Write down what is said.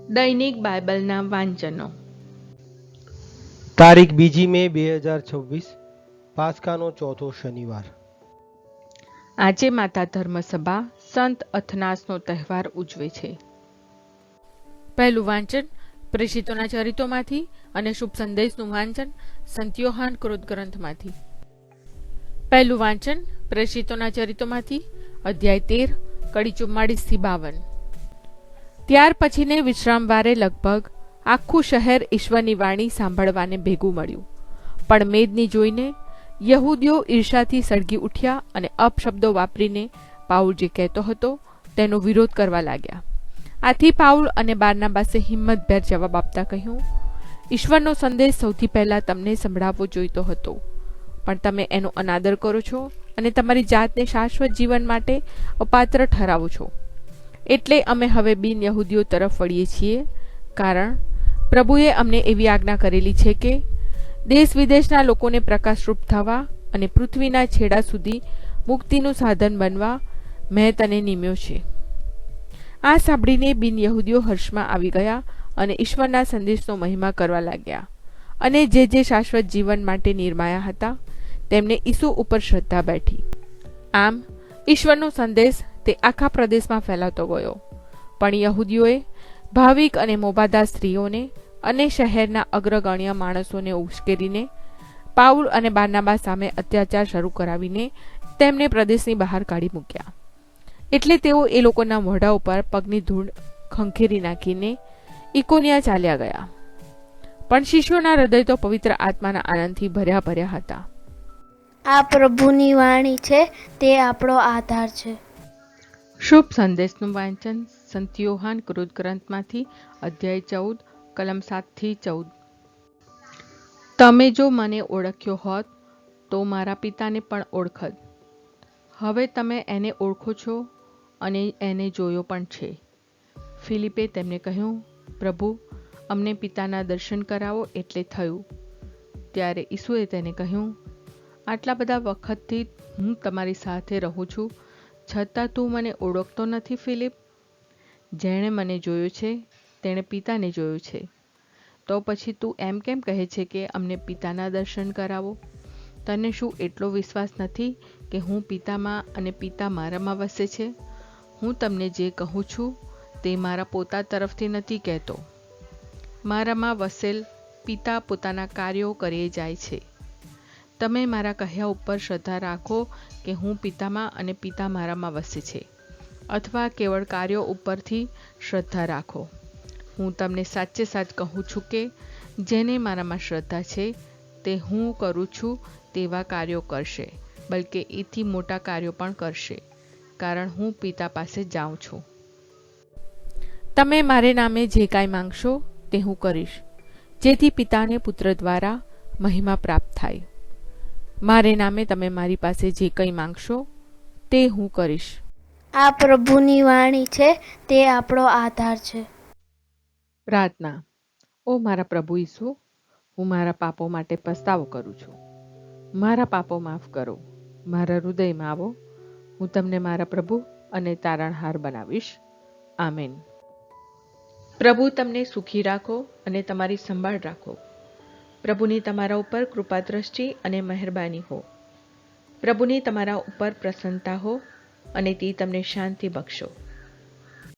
દૈનિક બાઇબલના વાંચનો. તારીખ 2 મે 2026, પાસ્કાનો ચોથો શનિવાર. આજે માતા ધર્મસભા સંત અથનાસનો તહેવાર ઉજવે છે. પહેલું વાંચન પ્રેષિતોના ચરિત્રોમાંથી અને શુભ સંદેશનું વાંચન સંત યોહાન ક્રોધ ગ્રંથમાંથી. પહેલું વાંચન પ્રેષિતોના ચરિત્રોમાંથી અધ્યાય 13 કડી 44 થી 52. ત્યાર પછીને વિશ્રામવારે લગભગ આખું શહેર ઈશ્વરની વાણી સાંભળવાને ભેગું મળ્યું. પણ મેદની જોઈને યહૂદીઓ ઈર્ષાથી સળગી ઉઠ્યા અને અપશબ્દો વાપરીને પાઉલ જે કહેતો હતો તેનો વિરોધ કરવા લાગ્યા. આથી પાઉલ અને બારનાબાસે હિંમતભેર જવાબ આપતા કહ્યું, ઈશ્વરનો સંદેશ સૌથી પહેલા તમને સંભળાવવો જોઈતો હતો, પણ તમે એનો અનાદર કરો છો અને તમારી જાતને શાશ્વત જીવન માટે અપાત્ર ઠરાવો છો. એટલે અમે હવે બિન યહૂદીઓ તરફ વળીએ છીએ, કારણ પ્રભુએ અમને એવી આજ્ઞા કરેલી છે કે દેશ વિદેશના લોકોને પ્રકાશરૂપ થવા અને પૃથ્વીના છેડા સુધી મુક્તિનું સાધન બનવા મેં તને નિમ્યો છે. આ સાંભળીને બિન યહૂદીઓ હર્ષમાં આવી ગયા અને ઈશ્વરના સંદેશનો મહિમા કરવા લાગ્યા, અને જે શાશ્વત જીવન માટે નિર્માયા હતા તેમને ઈસુ ઉપર શ્રદ્ધા બેઠી. આમ ઈશ્વરનો સંદેશ તે આખા પ્રદેશમાં ફેલાતો ગયો. પણ યહૂદીઓએ ભાવિક અને મોભાદાર સ્ત્રીઓને અને શહેરના અગ્રગણ્ય માણસોને ઉશ્કેરીને પાઉલ અને બારનાબા સામે અત્યાચાર શરૂ કરાવીને તેમને પ્રદેશની બહાર કાઢી મૂક્યા. એટલે તેઓ એ લોકોના મોઢા ઉપર પગની ધૂળ ખંખેરી નાખીને ઇકોનિયા ચાલ્યા ગયા. પણ શિષ્યોના હૃદય તો પવિત્ર આત્માના આનંદથી ભર્યા હતા. આ પ્રભુની વાણી છે, તે આપણો આધાર છે. શુભ સંદેશનું વાંચન સંત યોહાન ક્રોધ ગ્રંથમાંથી અધ્યાય 14 કલમ 7 થી 14. તમે જો મને ઓળખ્યો હોત તો મારા પિતાને પણ ઓળખત. હવે તમે એને ઓળખો છો અને એને જોયો પણ છે. ફિલિપે તેમને કહ્યું, પ્રભુ, અમને પિતાના દર્શન કરાવો એટલે થયું. ત્યારે ઈસુએ તેને કહ્યું, આટલા બધા વખતથી હું તમારી સાથે રહું છું, છતાં તું મને ઓળખતો નથી ફિલિપ? જેણે મને જોયો છે તેણે પિતાને જોયો છે. તો પછી તું એમ કેમ કહે છે કે અમને પિતાના દર્શન કરાવો? તને શું એટલો વિશ્વાસ નથી કે હું પિતામાં અને પિતા મારામાં વસે છે? હું તમને જે કહું છું તે મારા પોતા તરફથી નથી કહેતો. મારામાં વસેલ પિતા પોતાના કાર્યો કરી જાય છે. તમે મારા કહ્યા ઉપર શ્રદ્ધા રાખો કે હું પિતામાં અને પિતા મારામાં વસે છે, અથવા કેવળ કાર્યો ઉપરથી શ્રદ્ધા રાખો. હું તમને સાચે સાચ કહું છું કે જેને મારામાં શ્રદ્ધા છે તે હું કરું છું તેવા કાર્યો કરશે, બલકે એથી મોટા કાર્યો પણ કરશે, કારણ હું પિતા પાસે જાઉં છું. તમે મારે નામે જે કાંઈ માંગશો તે હું કરીશ, જેથી પિતાને પુત્ર દ્વારા મહિમા પ્રાપ્ત થાય. મારે નામે તમે મારી પાસે જે કંઈ માંગશો તે હું કરીશ. આ પ્રભુની વાણી છે, તે આપણો આધાર છે. પ્રાર્થના. ઓ મારા પ્રભુ ઈસુ, હું મારા પાપો માટે પસ્તાવો કરું છું. મારા પાપો માફ કરો. મારા હૃદયમાં આવો. હું તમને મારા પ્રભુ અને તારણહાર બનાવીશ. આમેન. પ્રભુ તમને સુખી રાખો અને તમારી સંભાળ રાખો. પ્રભુની તમારા ઉપર કૃપા દ્રષ્ટિ અને મહેરબાની હો. પ્રભુની તમારા ઉપર પ્રસન્નતા હો અને તે તમને શાંતિ બક્ષો.